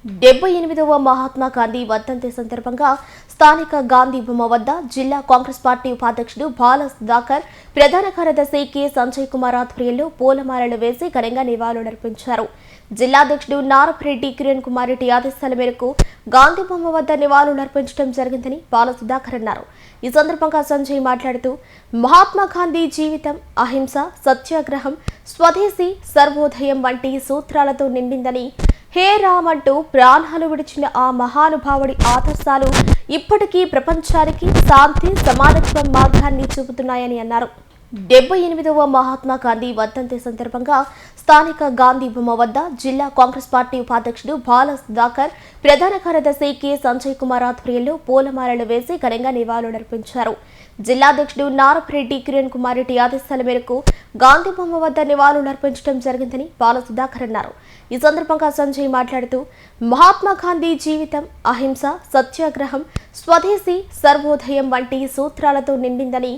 78వ మహాత్మా గాంధీ వర్ధంతి సందర్భంగా స్థానిక గాంధీ బొమ్మ వద్ద జిల్లా కాంగ్రెస్ పార్టీ ఉపాధ్యక్షుడు బాల సుధాకర్, ప్రధాన కార్యదర్శి కె సంజయ్ కుమార్ ఆధ్వర్యంలో పూలమాలలు వేసి ఘనంగా నివాళులర్పించారు. జిల్లాధ్యక్షుడు నారపరెడ్డి కిరణ్ కుమార్ రెడ్డి ఆదేశాల మేరకు గాంధీ బొమ్మ వద్ద నివాళులర్పించడం జరిగిందని బాల సుధాకర్ అన్నారు. ఈ సందర్భంగా సంజయ్ మాట్లాడుతూ మహాత్మా గాంధీ జీవితం అహింస, సత్యాగ్రహం, స్వదేశీ, సర్వోదయం వంటి సూత్రాలతో నిండిందని, హే రామ్ అంటూ ప్రాణాలు విడిచిన ఆ మహానుభావుడి ఆదర్శాలు ఇప్పటికీ ప్రపంచానికి శాంతి, సమానత్వం మార్గాన్ని చూపుతున్నాయని అన్నారు. 78వ మహాత్మా గాంధీ వర్ధంతి సందర్భంగా స్థానిక గాంధీ బొమ్మ వద్ద జిల్లా కాంగ్రెస్ పార్టీ ఉపాధ్యక్షుడు బాల సుధాకర్, ప్రధాన కార్యదర్శి కె సంజయ్ కుమార్ ఆధ్వర్యంలో పూలమాలలు వేసి ఘనంగా నివాళులర్పించారు. జిల్లాధ్యక్షుడు నారపరెడ్డి కిరణ్ కుమార్ రెడ్డి ఆదేశాల మేరకు గాంధీ బొమ్మ వద్ద నివాళులర్పించడం జరిగిందని బాల సుధాకర్ అన్నారు. ఈ సందర్భంగా సంజయ్ మాట్లాడుతూ మహాత్మా గాంధీ జీవితం అహింస, సత్యాగ్రహం, స్వదేశీ, సర్వోదయం వంటి సూత్రాలతో నిండిందని,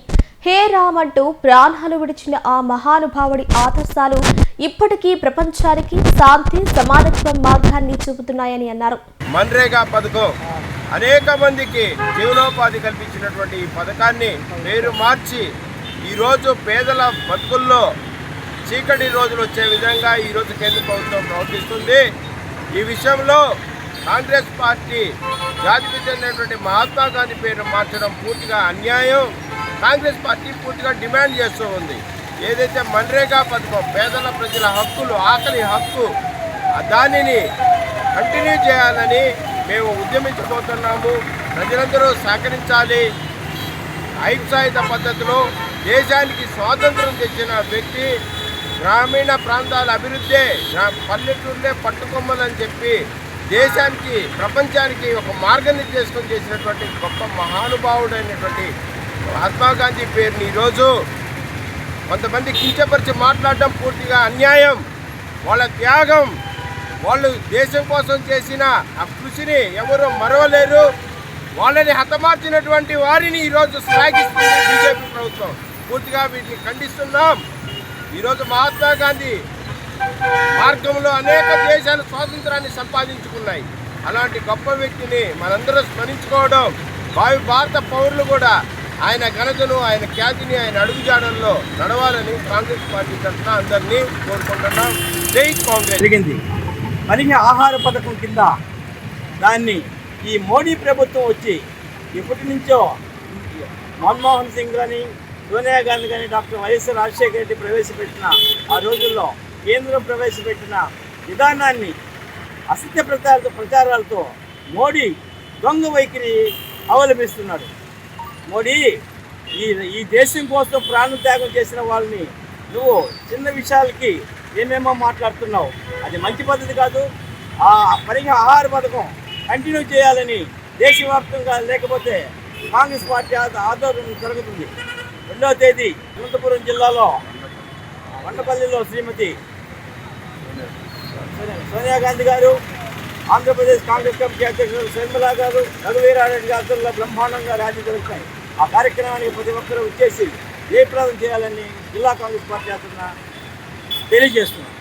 హే రామ్ అంటూ ప్రాణాలు విడిచిన ఆ మహానుభావుడి ఆదర్శాలు ఇప్పటికీ ప్రపంచానికి శాంతి, సమానత్వం మార్గాన్ని చూపుతున్నాయని అన్నారు. మన్రేగా పథకం అనేక మందికి జీవనోపాధి కల్పించినటువంటి ఈ పథకాన్ని పేరు మార్చి ఈరోజు పేదల బతుకుల్లో చీకటి రోజులు వచ్చే విధంగా ఈరోజు కేంద్ర ప్రభుత్వం ప్రవర్తిస్తుంది. ఈ విషయంలో కాంగ్రెస్ పార్టీ జాతికి చెందినటువంటి మహాత్మా గాంధీ పేరు మార్చడం పూర్తిగా అన్యాయం. కాంగ్రెస్ పార్టీ పూర్తిగా డిమాండ్ చేస్తూ ఉంది. ఏదైతే మన్రేగా పథకం పేదల ప్రజల హక్కులు, ఆకలి హక్కు, దానిని కంటిన్యూ చేయాలని మేము ఉద్యమించబోతున్నాము. ప్రజలందరూ సహకరించాలి. అహింసాయుత పద్ధతిలో దేశానికి స్వాతంత్రం తెచ్చిన వ్యక్తి, గ్రామీణ ప్రాంతాల అభివృద్ధి, పల్లెటూరులే పట్టుకొమ్మలని చెప్పి దేశానికి, ప్రపంచానికి ఒక మార్గనిర్దేశం చేసినటువంటి గొప్ప మహానుభావుడైనటువంటి మహాత్మా గాంధీ పేరుని ఈరోజు కొంతమంది కించపరిచి మాట్లాడడం పూర్తిగా అన్యాయం. వాళ్ళ త్యాగం, వాళ్ళు దేశం కోసం చేసిన ఆ కృషిని ఎవరు మరవలేరు. వాళ్ళని హతమార్చినటువంటి వారిని ఈరోజు శ్లాఘిస్తుంది బీజేపీ ప్రభుత్వం. పూర్తిగా వీటిని ఖండిస్తున్నాం. ఈరోజు మహాత్మా గాంధీ మార్గంలో అనేక దేశాలు స్వాతంత్రాన్ని సంపాదించుకున్నాయి. అలాంటి గొప్ప వ్యక్తిని మనందరూ స్మరించుకోవడం, భారత పౌరులు కూడా ఆయన ఘనతను, ఆయన ఖ్యాతిని, ఆయన అడుగుజాడల్లో నడవాలని కాంగ్రెస్ పార్టీ తరఫున అందరినీ కోరుకుంటున్నాం. జై కాంగ్రెస్. జరిగింది మరిన్ని ఆహార పథకం కింద దాన్ని ఈ మోడీ ప్రభుత్వం వచ్చి ఎప్పటి నుంచో మన్మోహన్ సింగ్ కానీ, సోనియా గాంధీ కానీ, డాక్టర్ వైఎస్ రాజశేఖర రెడ్డి ప్రవేశపెట్టిన ఆ రోజుల్లో కేంద్రం ప్రవేశపెట్టిన విధానాన్ని అసత్య ప్రచారాలతో మోడీ దొంగ వైఖరి అవలంబిస్తున్నాడు. మోడీ ఈ దేశం కోసం ప్రాణత్యాగం చేసిన వాళ్ళని నువ్వు చిన్న విషయాలకి ఏమేమో మాట్లాడుతున్నావు. అది మంచి పద్ధతి కాదు. ఆ పరిగా ఆహార పథకం కంటిన్యూ చేయాలని దేశవ్యాప్తంగా, లేకపోతే కాంగ్రెస్ పార్టీ ఆధ్వర్యం జరుగుతుంది. 2వ తేదీ అనంతపురం జిల్లాలో వండపల్లిలో శ్రీమతి సోనియా గాంధీ గారు, ఆంధ్రప్రదేశ్ కాంగ్రెస్ కమిటీ అధ్యక్షులు శర్మిల గారు, రఘువీరారెడ్డి గారితో బ్రహ్మాండంగా ర్యాలీ జరుగుతాయి. ఆ కార్యక్రమానికి ప్రతి ఒక్కరూ వచ్చేసి జయప్రదం చేయాలని జిల్లా కాంగ్రెస్ పార్టీ తరఫున తెలియజేస్తున్నాం.